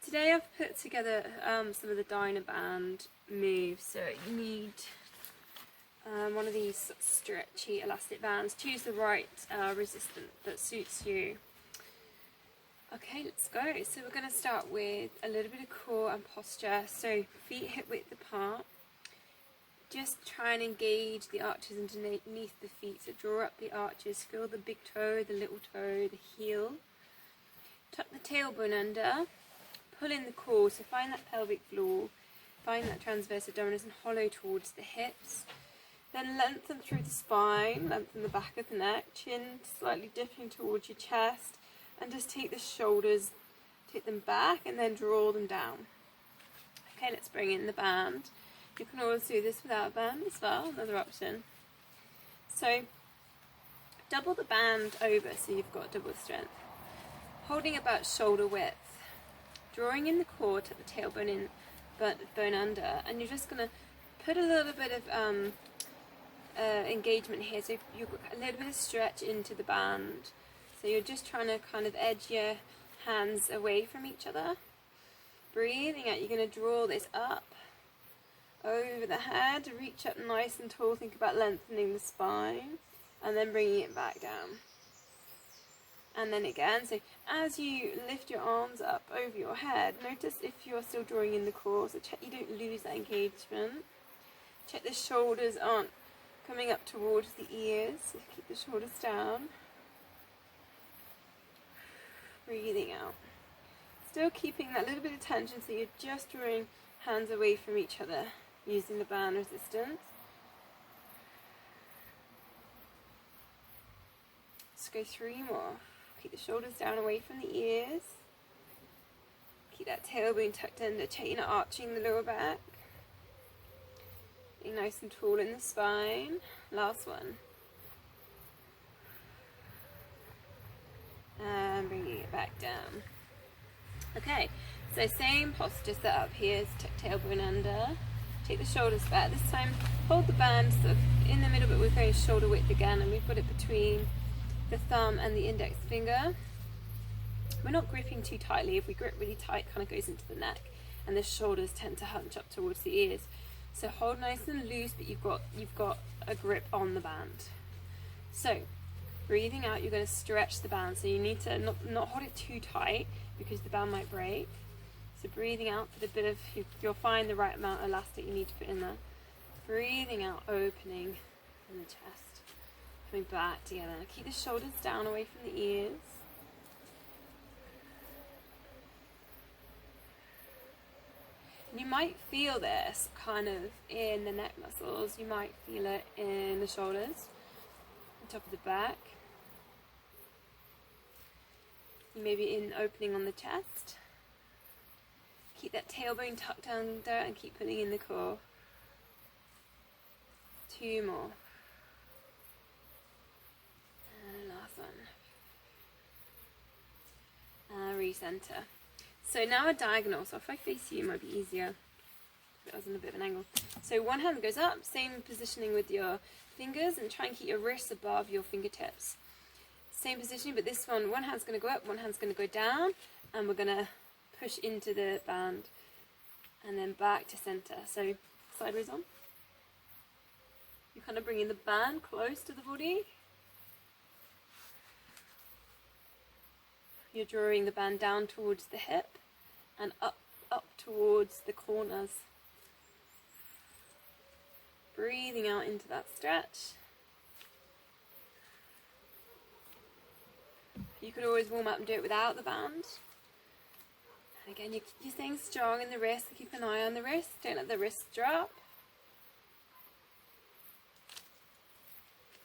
Today I've put together some of the Dyna Band moves. So you need one of these stretchy elastic bands. Choose the right resistance that suits you. Okay, let's go. So we're going to start with a little bit of core and posture. So feet hip width apart. Just try and engage the arches underneath the feet. So draw up the arches, feel the big toe, the little toe, the heel. Tuck the tailbone under. Pull in the core, so find that pelvic floor, find that transverse abdominis and hollow towards the hips. Then lengthen through the spine, lengthen the back of the neck, chin slightly dipping towards your chest, and just take the shoulders, take them back and then draw them down. Okay, let's bring in the band. You can always do this without a band as well, another option. So double the band over so you've got double strength. Holding about shoulder width. Drawing in the core, tuck the tailbone in, bone under, and you're just going to put a little bit of engagement here. So you've got a little bit of stretch into the band. So you're just trying to kind of edge your hands away from each other. Breathing out, you're going to draw this up over the head, reach up nice and tall. Think about lengthening the spine, and then bringing it back down. And then again, so as you lift your arms up over your head, notice if you're still drawing in the core, so check you don't lose that engagement. Check the shoulders aren't coming up towards the ears, so keep the shoulders down. Breathing out. Still keeping that little bit of tension, so you're just drawing hands away from each other, using the band resistance. Let's go 3 more. Keep the shoulders down away from the ears. Keep that tailbone tucked under, chain arching the lower back. Being nice and tall in the spine. Last one. And bringing it back down. Okay, so same posture set up here. Tuck tailbone under. Take the shoulders back. This time hold the band sort of in the middle, but we're going shoulder width again, and we've got it between the thumb and the index finger. We're not gripping too tightly. If we grip really tight, it kind of goes into the neck, and the shoulders tend to hunch up towards the ears. So hold nice and loose, but you've got a grip on the band. So breathing out, you're going to stretch the band. So you need to not hold it too tight because the band might break. So breathing out for the bit of, you'll find the right amount of elastic you need to put in there. Breathing out, opening in the chest. Coming back together. Keep the shoulders down away from the ears. And you might feel this kind of in the neck muscles. You might feel it in the shoulders, the top of the back. Maybe in opening on the chest. Keep that tailbone tucked under and keep pulling in the core. 2 more. Last one. Recenter. So now a diagonal. So if I face you, it might be easier. If it was in a bit of an angle. So one hand goes up, same positioning with your fingers, and try and keep your wrists above your fingertips. Same positioning, but this one hand's going to go up, one hand's going to go down, and we're going to push into the band, and then back to center. So sideways on. You kind of bring in the band close to the body. You're drawing the band down towards the hip and up towards the corners. Breathing out into that stretch. You could always warm up and do it without the band. And again, you're staying strong in the wrist. Keep an eye on the wrist. Don't let the wrist drop.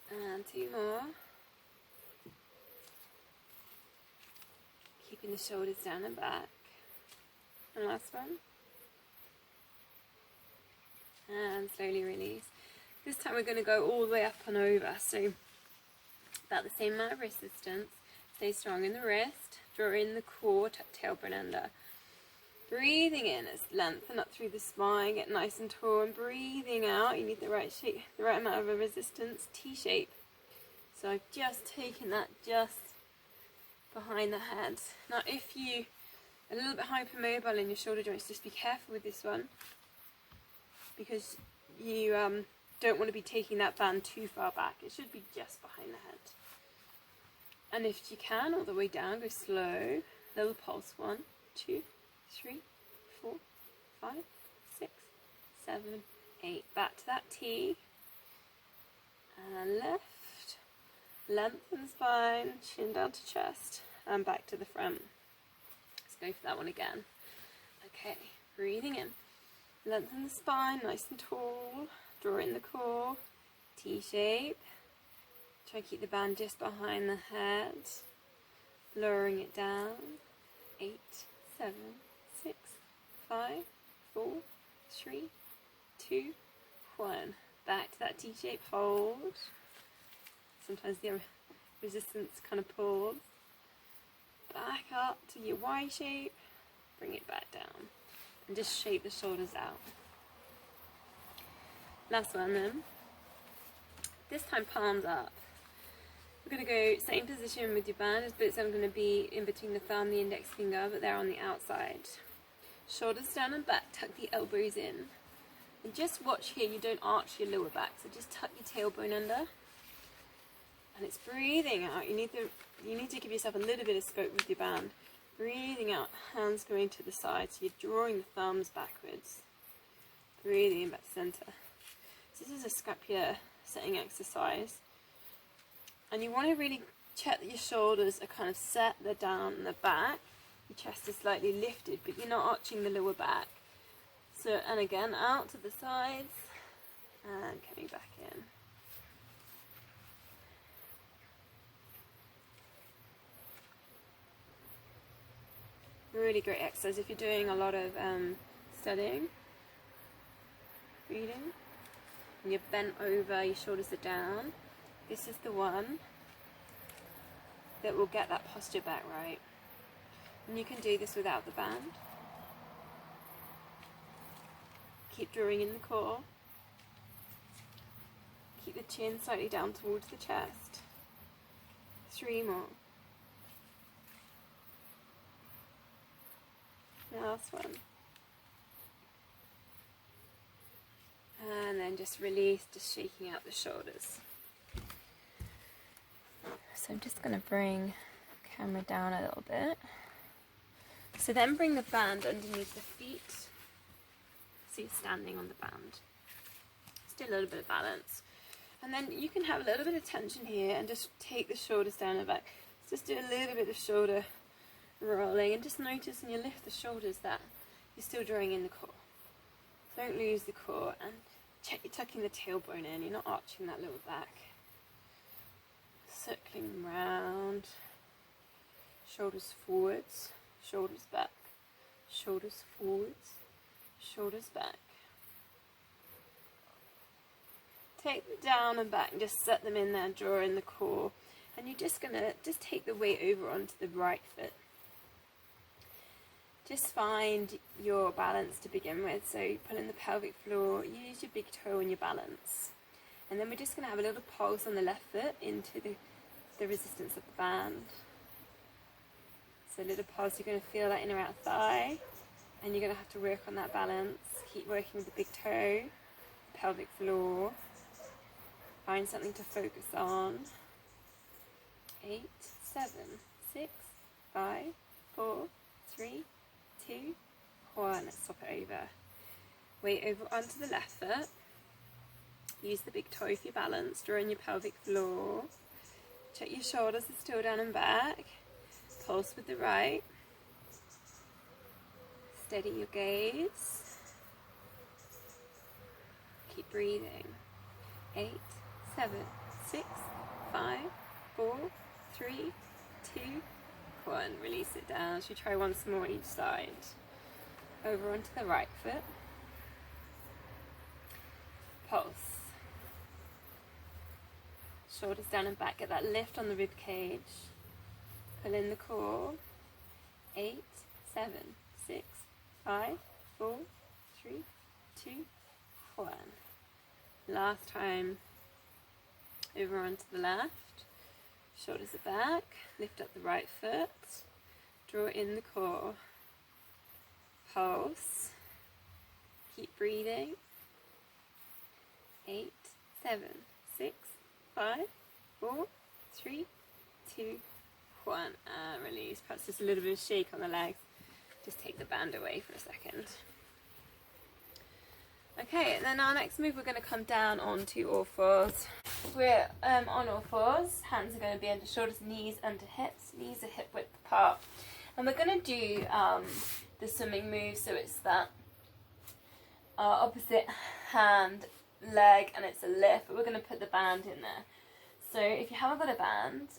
And 2 more. Keeping the shoulders down and back. And last one. And slowly release. This time we're going to go all the way up and over. So about the same amount of resistance. Stay strong in the wrist. Draw in the core, tuck tailbone under. Breathing in as lengthen up through the spine, get nice and tall, and breathing out, you need the right shape, the right amount of resistance, T-shape. So I've just taken that just behind the head. Now if you a little bit hypermobile in your shoulder joints. Just be careful with this one, because you don't want to be taking that band too far back. It should be just behind the head. And if you can, all the way down, go slow. Little pulse. 1, 2, 3, 4, 5, 6, 7, 8. Back to that T. And left. Lengthen spine, chin down to chest. And back to the front. Let's go for that one again. Okay, breathing in. Lengthen the spine, nice and tall. Draw in the core. T shape. Try to keep the band just behind the head. Lowering it down. 8, 7, 6, 5, 4, 3, 2, 1. Back to that T shape, hold. Sometimes the resistance kind of pulls. Back up to your Y shape. Bring it back down. And just shape the shoulders out. Last one then. This time palms up. We're going to go same position with your band, but it's going to be in between the thumb and the index finger, but they're on the outside. Shoulders down and back, tuck the elbows in. And just watch here, you don't arch your lower back, so just tuck your tailbone under. And it's breathing out. You need to give yourself a little bit of scope with your band. Breathing out, hands going to the side, so you're drawing the thumbs backwards. Breathing back to center. So this is a scapular setting exercise. And you want to really check that your shoulders are kind of set, they're down and the back. Your chest is slightly lifted, but you're not arching the lower back. So, and again, out to the sides, and coming back in. Really great exercise if you're doing a lot of studying, reading, and you're bent over, your shoulders are down. This is the one that will get that posture back right. And you can do this without the band. Keep drawing in the core. Keep the chin slightly down towards the chest. 3 more. Last one. And then just release, just shaking out the shoulders. So I'm just going to bring the camera down a little bit. So then bring the band underneath the feet. So you're standing on the band. Just do a little bit of balance. And then you can have a little bit of tension here and just take the shoulders down and back. Just do a little bit of shoulder rolling, and just notice when you lift the shoulders that you're still drawing in the core. Don't lose the core, and check you're tucking the tailbone in, you're not arching that lower back. Circling round, shoulders forwards, shoulders back, shoulders forwards, shoulders back. Take them down and back and just set them in there, draw in the core. And you're just going to take the weight over onto the right foot. Just find your balance to begin with. So pull in the pelvic floor, use your big toe on your balance. And then we're just going to have a little pulse on the left foot into the resistance of the band. So a little pulse, you're going to feel that inner out thigh. And you're going to have to work on that balance. Keep working with the big toe, the pelvic floor. Find something to focus on. 8, 7, 6, 5, 4, 3, 2, 1. Let's swap it over. Weight over onto the left foot. Use the big toe for your balance. Draw in your pelvic floor. Check your shoulders are still down and back. Pulse with the right. Steady your gaze. Keep breathing. 8, 7, 6, 5, 4, 3, 2, 1. Release it down. Should we try once more on each side? Over onto the right foot. Pulse. Shoulders down and back. Get that lift on the rib cage. Pull in the core. 8, 7, 6, 5, 4, 3, 2, 1. Last time. Over onto the left. Shoulders are back, lift up the right foot, draw in the core. pulse. Keep breathing. 8, 7, 6, 5, 4, 3, 2, 1. And release. Perhaps just a little bit of shake on the legs. Just take the band away for a second. Okay, and then our next move, we're going to come down onto all fours. We're on all fours. Hands are going to be under shoulders, knees under hips. Knees are hip width apart. And we're going to do the swimming move, so it's that opposite hand, leg, and it's a lift, but we're going to put the band in there. So if you haven't got a band,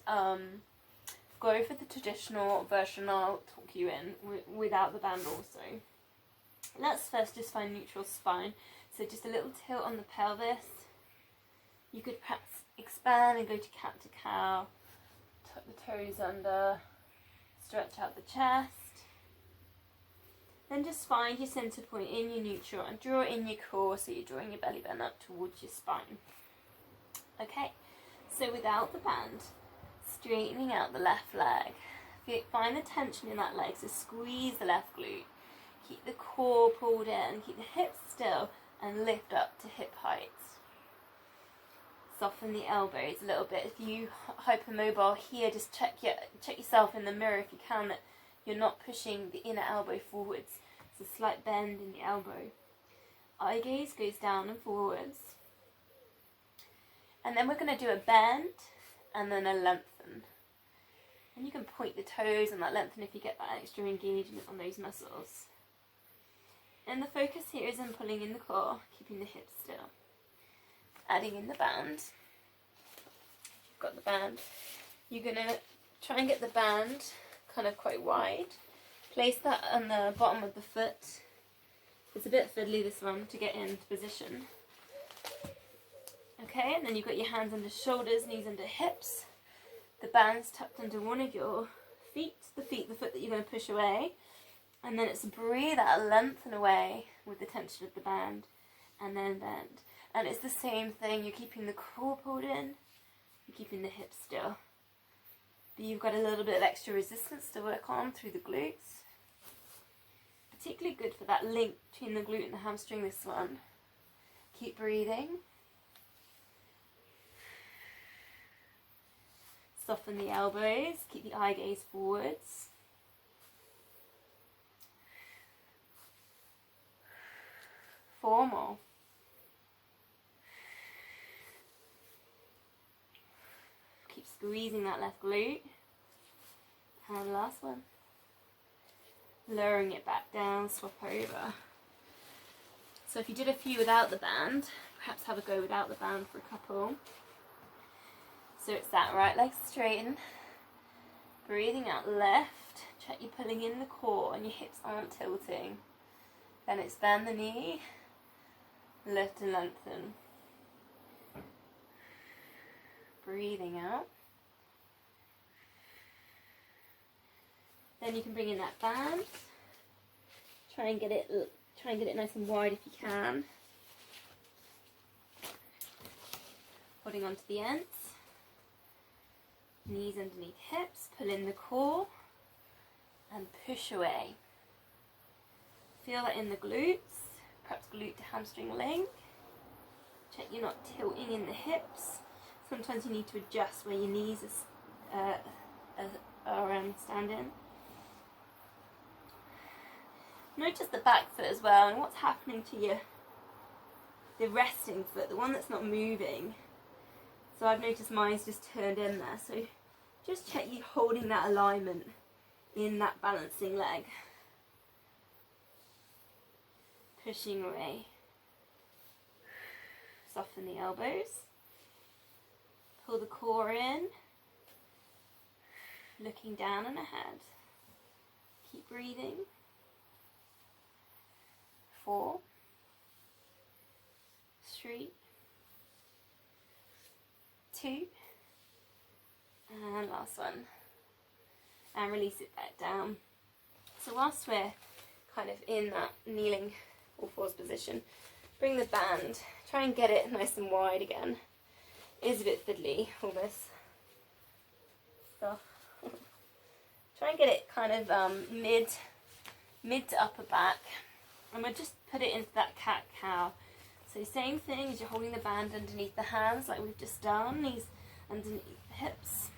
go for the traditional version I'll talk you in without the band also. Let's first just find neutral spine. So just a little tilt on the pelvis. You could perhaps expand and go to cat to cow. Tuck the toes under. Stretch out the chest. Then just find your center point in your neutral and draw in your core, so you're drawing your belly button up towards your spine. Okay, so without the band, straightening out the left leg. Find the tension in that leg, so squeeze the left glute. Keep the core pulled in, keep the hips still, and lift up to hip height. Soften the elbows a little bit. If you hypermobile here, just check yourself in the mirror if you can that you're not pushing the inner elbow forwards. It's a slight bend in the elbow. Eye gaze goes down and forwards. And then we're going to do a bend and then a lengthen. And you can point the toes and that lengthen if you get that extra engagement on those muscles. And the focus here is on pulling in the core, keeping the hips still. Adding in the band. You've got the band. You're going to try and get the band kind of quite wide. Place that on the bottom of the foot. It's a bit fiddly, this one, to get into position. Okay, and then you've got your hands under shoulders, knees under hips. The band's tucked under one of your feet, the foot that you're going to push away. And then it's breathe out, lengthen away with the tension of the band, and then bend. And it's the same thing, you're keeping the core pulled in, you're keeping the hips still. But you've got a little bit of extra resistance to work on through the glutes. Particularly good for that link between the glute and the hamstring, this one. Keep breathing. Soften the elbows, keep the eye gaze forwards. Four more. Keep squeezing that left glute. And last one. Lowering it back down, swap over. So if you did a few without the band, perhaps have a go without the band for a couple. So it's that right leg straighten, breathing out left, check you're pulling in the core and your hips aren't tilting. Then it's bend the knee, lift and lengthen. Breathing out. Then you can bring in that band. Try and get it nice and wide if you can. Holding onto the ends. Knees underneath hips, pull in the core and push away. Feel that in the glutes, perhaps glute to hamstring link. Check you're not tilting in the hips. Sometimes you need to adjust where your knees are standing. Notice the back foot as well and what's happening to the resting foot, the one that's not moving. So I've noticed mine's just turned in there. So just check you holding that alignment in that balancing leg. Pushing away. Soften the elbows. Pull the core in. Looking down and ahead. Keep breathing. 4, 3, 2, and last one, and release it back down. So whilst we're kind of in that kneeling all fours position, bring the band, try and get it nice and wide again. It is a bit fiddly, all this stuff. Try and get it kind of mid to upper back, and we'll just put it into that cat-cow. So same thing as you're holding the band underneath the hands like we've just done, knees underneath the hips.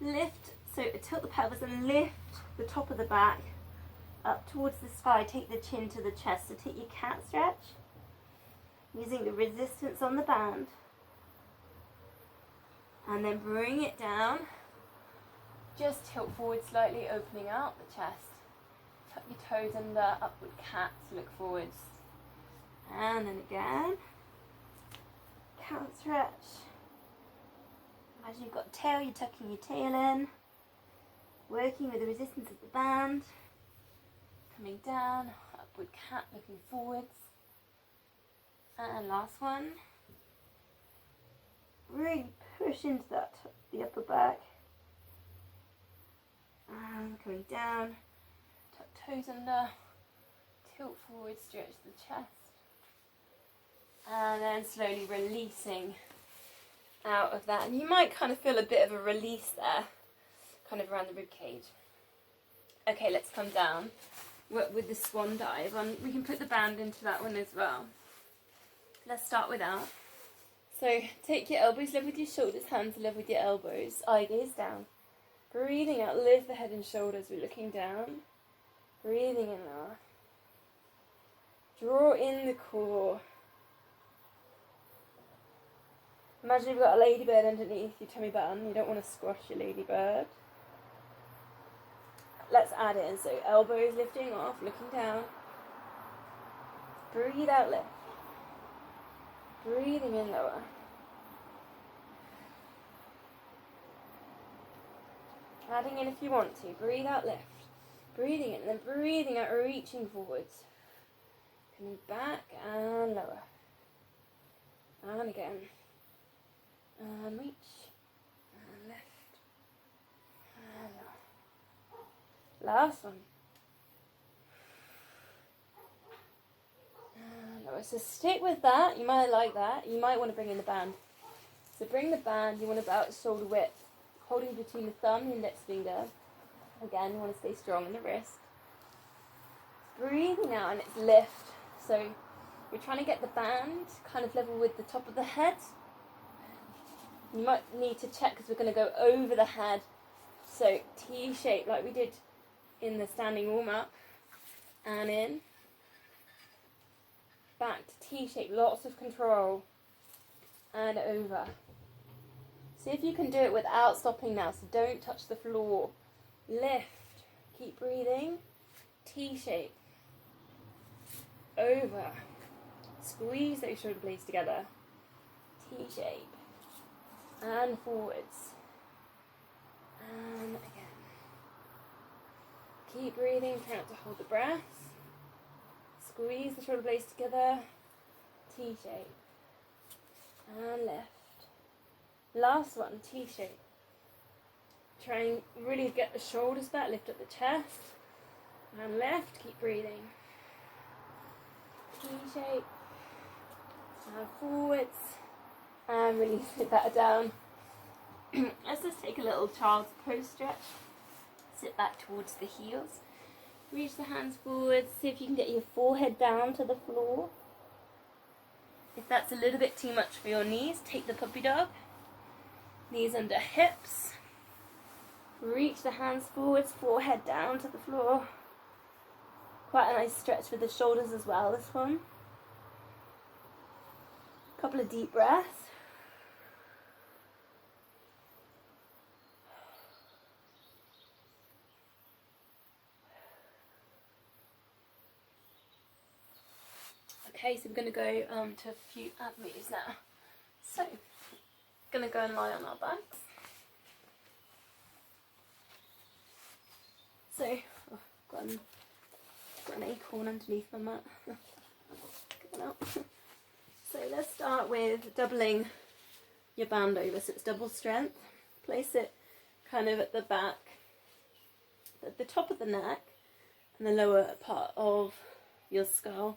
Lift, so tilt the pelvis and lift the top of the back up towards the sky. Take the chin to the chest, so take your cat stretch, using the resistance on the band. And then bring it down. Just tilt forward slightly, opening out the chest. Tuck your toes under, upward cat, look forwards. And then again. Cat stretch. As you've got tail, you're tucking your tail in. Working with the resistance of the band. Coming down, upward cat, looking forwards. And last one. Really push into the upper back. And coming down, tuck toes under, tilt forward, stretch the chest. And then slowly releasing out of that. And you might kind of feel a bit of a release there, kind of around the rib cage. Okay, let's come down with the swan dive. We can put the band into that one as well. Let's start with that. So take your elbows level with your shoulders, hands level with your elbows, eye gaze down. Breathing out, lift the head and shoulders, we're looking down. Breathing in now. Draw in the core. Imagine you've got a ladybird underneath your tummy button. You don't want to squash your ladybird. Let's add in, so elbows lifting off, looking down. Breathe out, lift. Breathing in lower. Adding in if you want to. Breathe out, lift. Breathing in, and then breathing out, reaching forwards. Coming back and lower. And again. And reach. And lift. And lower. Last one. So stick with that. You might like that. You might want to bring in the band. So bring the band. You want about shoulder width, holding between the thumb and index finger. Again, you want to stay strong in the wrist. Breathing out, and it's lift. So we're trying to get the band kind of level with the top of the head. You might need to check because we're going to go over the head. So T shape like we did in the standing warm up. And in. Back to T-shape, lots of control, and over. See if you can do it without stopping now, so don't touch the floor. Lift, keep breathing, T-shape, over, squeeze those shoulder blades together, T-shape, and forwards, and again. Keep breathing, try not to hold the breath. Squeeze the shoulder blades together, T-shape, and lift. Last one, T-shape. Try and really get the shoulders back, lift up the chest, and lift, keep breathing. T-shape, and forwards, and release it back down. Let's just take a little child's pose stretch. Sit back towards the heels. Reach the hands forward, see if you can get your forehead down to the floor. If that's a little bit too much for your knees, take the puppy dog. Knees under hips. Reach the hands forwards, forehead down to the floor. Quite a nice stretch for the shoulders as well, this one. Couple of deep breaths. Okay, so we're going to go to a few ab moves now. So, going to go and lie on our backs. So, got an acorn underneath my mat. Get that out. So let's start with doubling your band over, so it's double strength. Place it kind of at the back, at the top of the neck, and the lower part of your skull.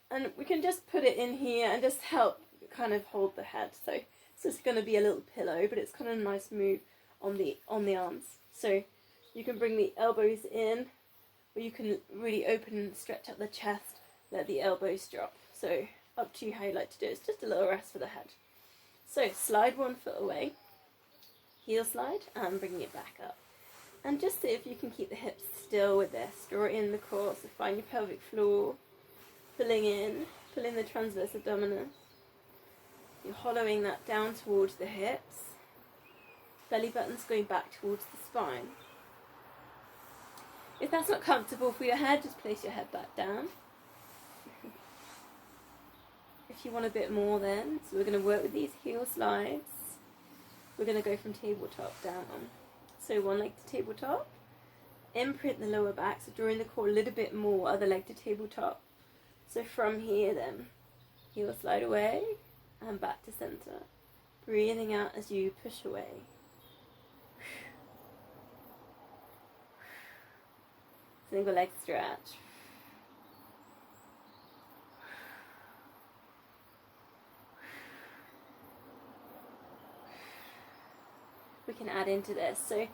And we can just put it in here and just help kind of hold the head. So it's just going to be a little pillow, but it's kind of a nice move on the arms. So you can bring the elbows in or you can really open and stretch up the chest, let the elbows drop. So up to you how you like to do it. It's just a little rest for the head. So slide one foot away, heel slide, and bringing it back up. And just see if you can keep the hips still with this. Draw it in the core, so find your pelvic floor, pulling the transverse abdominis. You're hollowing that down towards the hips. Belly button's going back towards the spine. If that's not comfortable for your head, just place your head back down. If you want a bit more then, so we're going to work with these heel slides. We're going to go from tabletop down. So one leg to tabletop. Imprint the lower back, so drawing the core a little bit more, other leg to tabletop. So from here then, heel slide away and back to center. Breathing out as you push away. Single leg stretch. We can add into this. So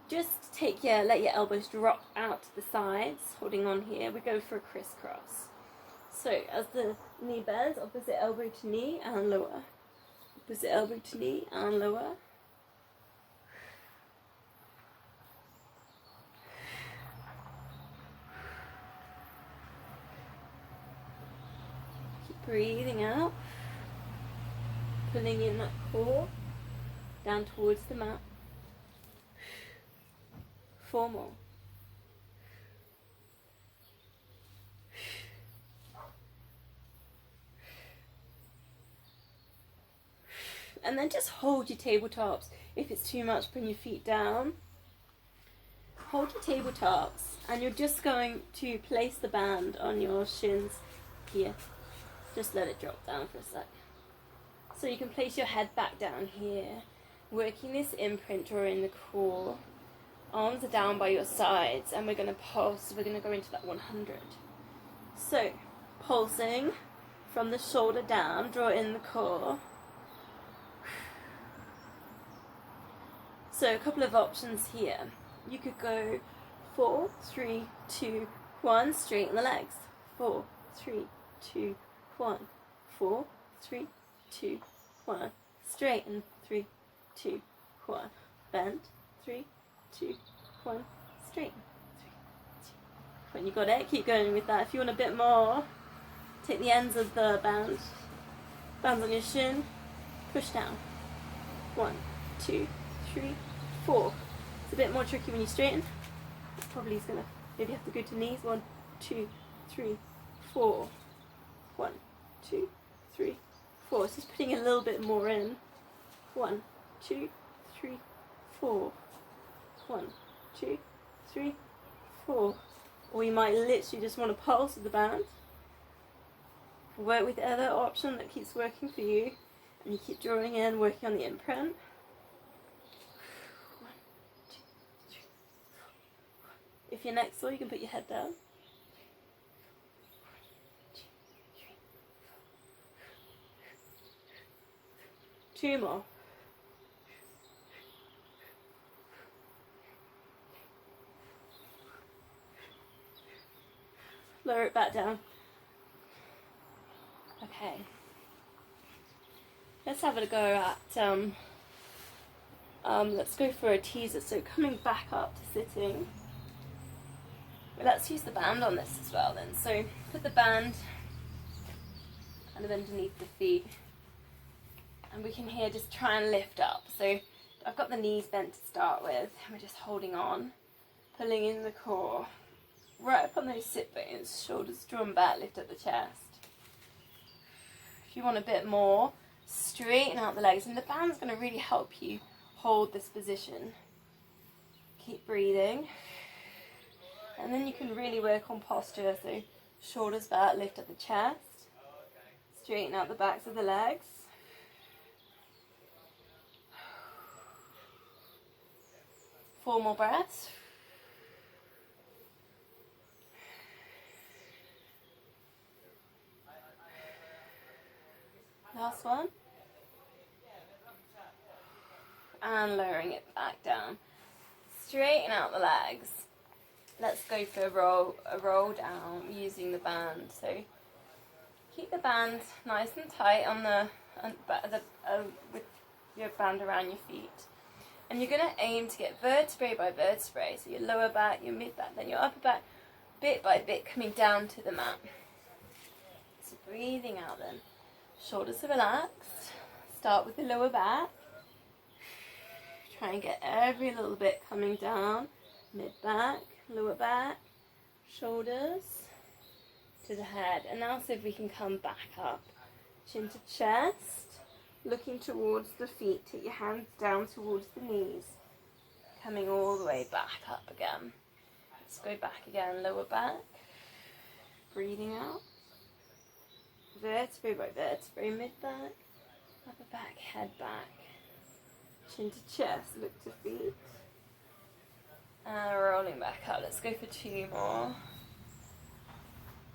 just let your elbows drop out to the sides, holding on here. We go for a crisscross. So as the knee bends, opposite elbow to knee and lower. Opposite elbow to knee and lower. Keep breathing out. Pulling in that core down towards the mat. 4 more. And then just hold your tabletops. If it's too much, bring your feet down. Hold your tabletops, and you're just going to place the band on your shins here. Just let it drop down for a sec. So you can place your head back down here, working this imprint, drawing the core. Arms are down by your sides, and we're going to pulse. We're going to go into that 100. So, pulsing from the shoulder down, draw in the core. So a couple of options here. You could go 4, 3, 2, 1, straighten the legs. 4, 3, 2, 1. 4, 3, 2, 1. Straighten. 3, 2, 1. Bend. 3, 2, 1. Straighten. 3, 2. When you got it, keep going with that. If you want a bit more, take the ends of the bands on your shin, push down. 1, 2, 3, 4. It's a bit more tricky when you straighten. Probably is gonna maybe have to go to knees. 1, 2, 3, 4. 1, 2, 3, 4. So just putting a little bit more in. 1, 2, 3, 4. 1, 2, 3, 4. Or you might literally just want to pulse with the band. Work with the other option that keeps working for you, and you keep drawing in, working on the imprint. 1, 2, 3, 4. If you're next door, you can put your head down. 1, 2, 3, 4. 2 more. Lower it back down. Okay. Let's have a go at, let's go for a teaser. So coming back up to sitting. Let's use the band on this as well then. So put the band kind of underneath the feet. And we can here just try and lift up. So I've got the knees bent to start with. And we're just holding on, pulling in the core. Right up on those sit bones, shoulders drawn back, lift up the chest. If you want a bit more, straighten out the legs, and the band's going to really help you hold this position. Keep breathing, and then you can really work on posture, so shoulders back, lift up the chest, straighten out the backs of the legs. Four more breaths. Last one. And lowering it back down. Straighten out the legs. let's go for a roll down using the band. So keep the band nice and tight on with your band around your feet. And you're going to aim to get vertebrae by vertebrae, so your lower back, your mid back, then your upper back, bit by bit coming down to the mat. So breathing out then. Shoulders are relaxed. Start with the lower back. Try and get every little bit coming down. Mid back, lower back, shoulders to the head. And now see if we can come back up. Chin to chest, looking towards the feet. Take your hands down towards the knees. Coming all the way back up again. Let's go back again, lower back. Breathing out. Vertebrae by vertebrae, mid back, upper back, head back. Chin to chest, look to feet. And rolling back up. Let's go for 2 more.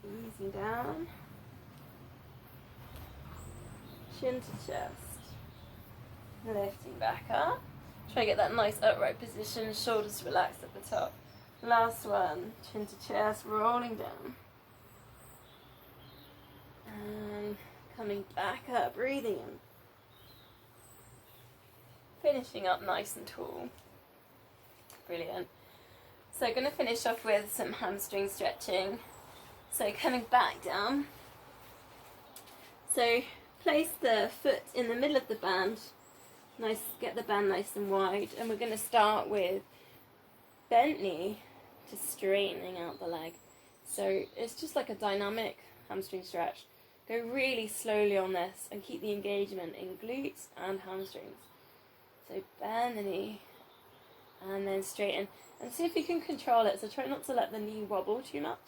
Easing down. Chin to chest. Lifting back up. Try to get that nice upright position, shoulders relaxed at the top. Last one, chin to chest, rolling down. And coming back up, breathing in. Finishing up nice and tall. Brilliant. So I'm going to finish off with some hamstring stretching. So coming back down. So place the foot in the middle of the band. Nice, get the band nice and wide. And we're going to start with bent knee to straightening out the leg. So it's just like a dynamic hamstring stretch. Go really slowly on this and keep the engagement in glutes and hamstrings. So bend the knee and then straighten. And see if you can control it. So try not to let the knee wobble too much.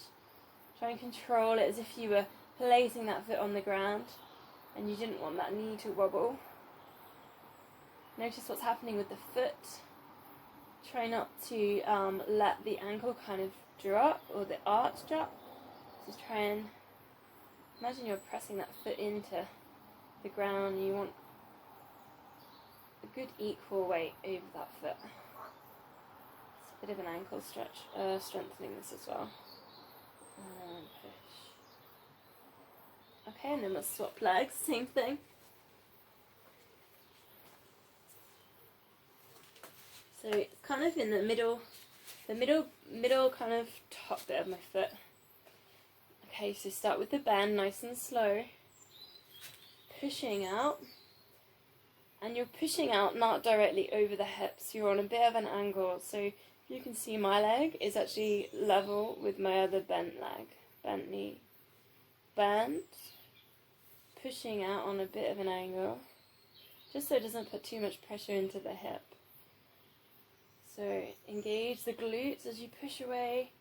Try and control it as if you were placing that foot on the ground and you didn't want that knee to wobble. Notice what's happening with the foot. Try not to let the ankle kind of drop or the arch drop. Just try and imagine you're pressing that foot into the ground. You want a good equal weight over that foot. It's a bit of an ankle stretch, strengthening this as well. And push. Okay, and then we'll swap legs, same thing. So it's kind of in the middle kind of top bit of my foot. Okay, so start with the bend, nice and slow. Pushing out. And you're pushing out not directly over the hips. You're on a bit of an angle. So you can see my leg is actually level with my other bent leg. Bent knee. Bend. Pushing out on a bit of an angle. Just so it doesn't put too much pressure into the hip. So engage the glutes as you push away.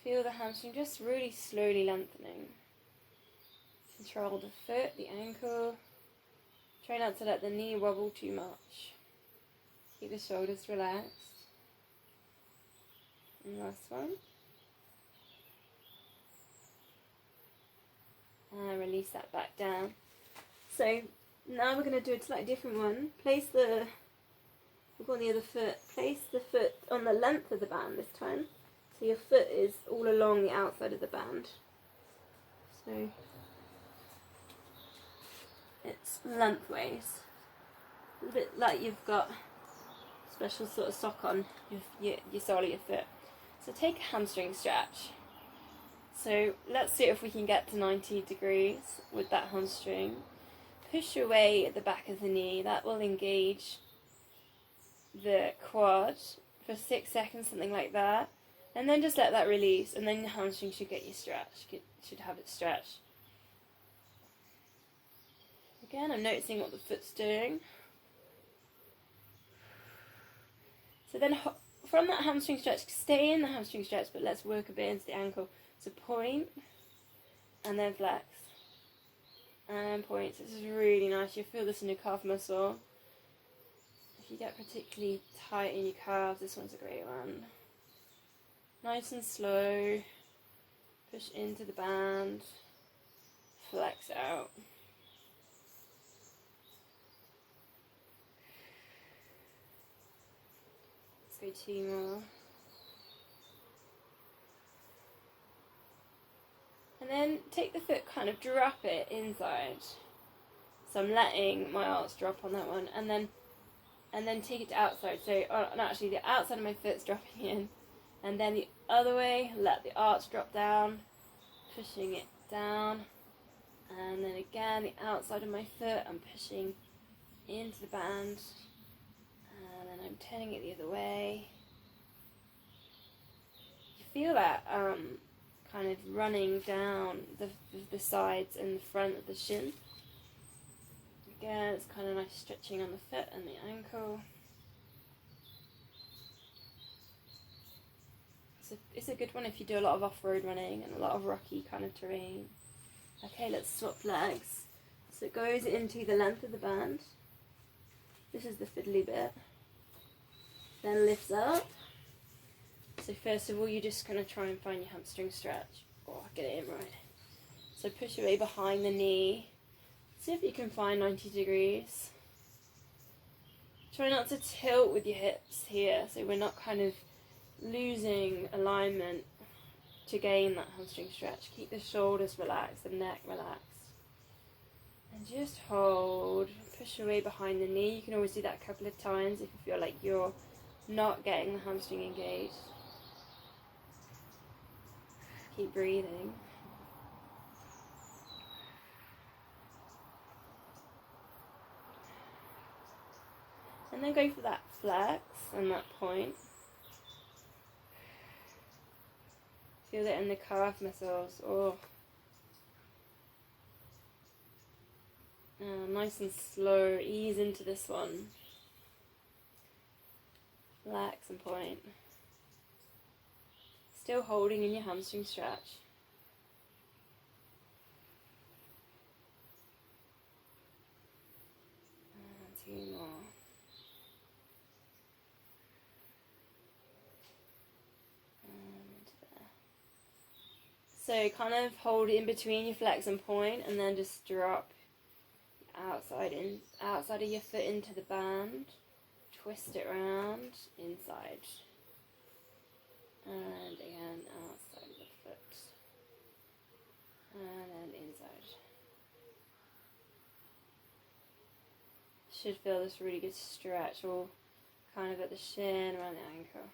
Feel the hamstring just really slowly lengthening. Control the foot, the ankle. Try not to let the knee wobble too much. Keep the shoulders relaxed. And last one. And release that back down. So now we're going to do a slightly different one. We'll go on the other foot. Place the foot on the length of the band this time. So your foot is all along the outside of the band. So it's lengthways. A bit like you've got a special sort of sock on your sole of your foot. So take a hamstring stretch. So let's see if we can get to 90 degrees with that hamstring. Push away at the back of the knee. That will engage the quad for 6 seconds, something like that. And then just let that release, and then the hamstring should get you stretched. Should have it stretched. Again, I'm noticing what the foot's doing. So then from that hamstring stretch, stay in the hamstring stretch, but let's work a bit into the ankle. So point, and then flex. And point. This is really nice. You'll feel this in your calf muscle. If you get particularly tight in your calves, this one's a great one. Nice and slow. Push into the band. Flex out. Let's go 2 more. And then take the foot, kind of drop it inside. So I'm letting my arch drop on that one, and then take it to outside. So no, actually the outside of my foot's dropping in, and then the other way, let the arch drop down, pushing it down, and then again the outside of my foot, I'm pushing into the band, and then I'm turning it the other way. You feel that kind of running down the sides and the front of the shin. Again, it's kind of nice stretching on the foot and the ankle. It's a good one if you do a lot of off-road running and a lot of rocky kind of terrain. Okay, let's swap legs. So it goes into the length of the band. This is the fiddly bit. Then lifts up. So first of all, you're just going to try and find your hamstring stretch. Oh, get it in right. So push your way behind the knee. See if you can find 90 degrees. Try not to tilt with your hips here, so we're not kind of losing alignment to gain that hamstring stretch. Keep the shoulders relaxed, the neck relaxed. And just hold. Push your way behind the knee. You can always do that a couple of times if you feel like you're not getting the hamstring engaged. Keep breathing. And then go for that flex and that point. Feel it in the calf muscles. Oh. Nice and slow. Ease into this one. Flex and point. Still holding in your hamstring stretch. And 2 more. So kind of hold in between your flex and point, and then just drop outside of your foot into the band. Twist it round inside, and again outside of the foot, and then inside. Should feel this really good stretch, all kind of at the shin, around the ankle.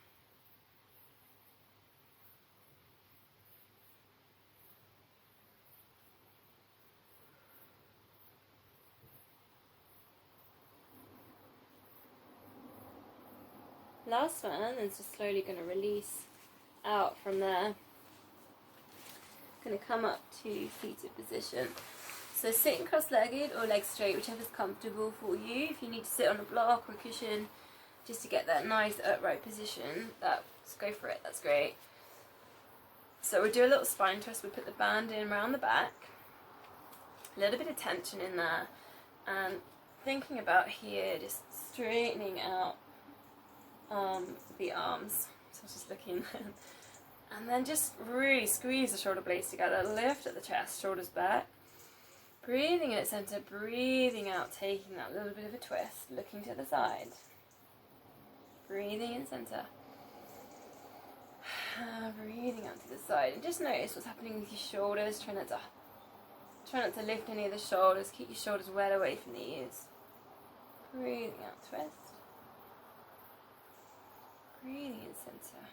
Last one, and just slowly going to release out from there. Going to come up to seated position. So sitting cross-legged or legs straight, whichever is comfortable for you. If you need to sit on a block or a cushion just to get that nice upright position, let's go for it, that's great. So we'll do a little spine twist. We'll put the band in around the back. A little bit of tension in there. And thinking about here, just straightening out the arms, so I was just looking and then just really squeeze the shoulder blades together, lift at the chest, shoulders back, breathing in at center, breathing out, taking that little bit of a twist, looking to the side, breathing in center, breathing out to the side, and just notice what's happening with your shoulders. Try not to lift any of the shoulders, keep your shoulders well away from the ears, breathing out, twist. Breathing in center.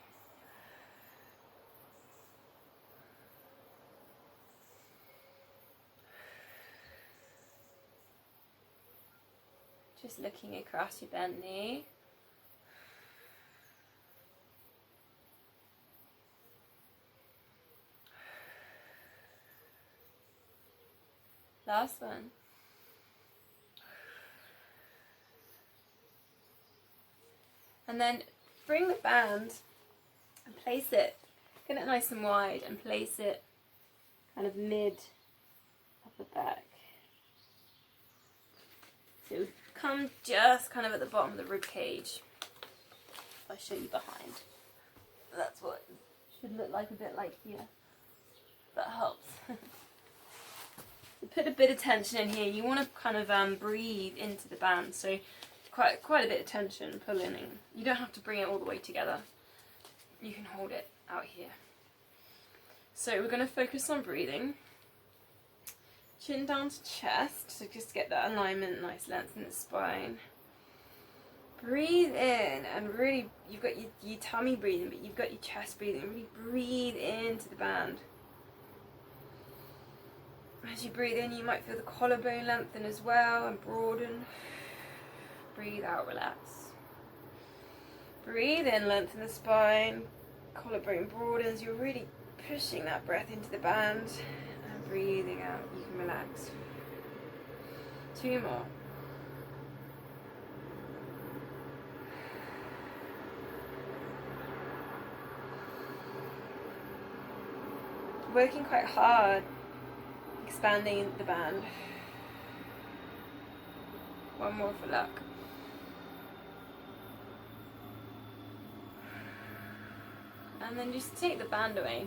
Just looking across your bent knee. Last one. And then bring the band and place it, get it nice and wide, and place it kind of mid upper back. So it would come just kind of at the bottom of the rib cage. If I show you behind, that's what it should look like, a bit like here. That helps. So put a bit of tension in here. You want to kind of breathe into the band. So quite a bit of tension, pulling in. You don't have to bring it all the way together. You can hold it out here. So we're going to focus on breathing. Chin down to chest, so just get that alignment, nice length in the spine. Breathe in, and really, you've got your tummy breathing, but you've got your chest breathing. Really breathe into the band. As you breathe in, you might feel the collarbone lengthen as well and broaden. Breathe out, relax. Breathe in, lengthen the spine. Collarbone broadens. You're really pushing that breath into the band. And breathing out, you can relax. 2 more. Working quite hard, expanding the band. 1 more for luck. And then just take the band away.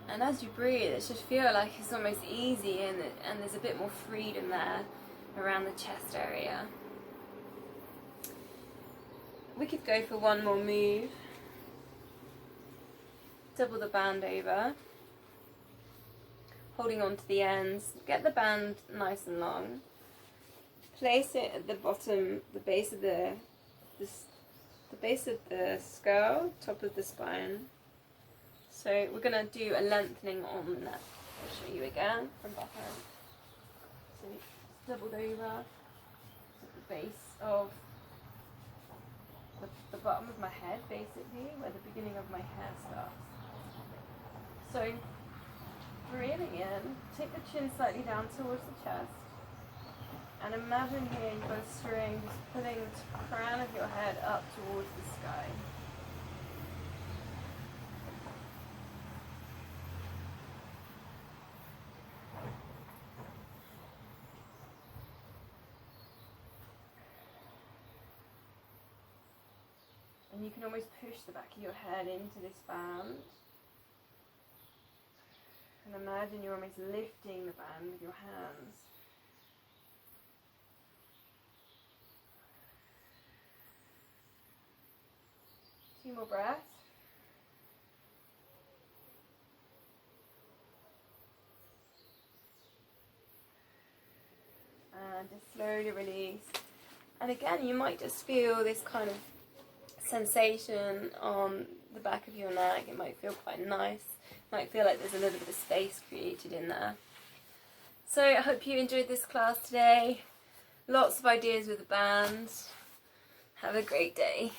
And as you breathe, it should feel like it's almost easy, and there's a bit more freedom there around the chest area. We could go for 1 more move. Double the band over, holding on to the ends. Get the band nice and long. Place it at the bottom, the base of the base of the skull, top of the spine. So we're going to do a lengthening on the neck. I'll show you again from behind. So it's doubled over at the base of the bottom of my head, basically, where the beginning of my hair starts. So, breathing in, take the chin slightly down towards the chest, and imagine here you've got a string just pulling the crown of your head up towards the sky. And you can almost push the back of your head into this band. And imagine you're almost lifting the band with your hands. Two more breaths. And just slowly release. And again, you might just feel this kind of sensation on the back of your neck. It might feel quite nice. It might feel like there's a little bit of space created in there. So I hope you enjoyed this class today. Lots of ideas with the bands. Have a great day.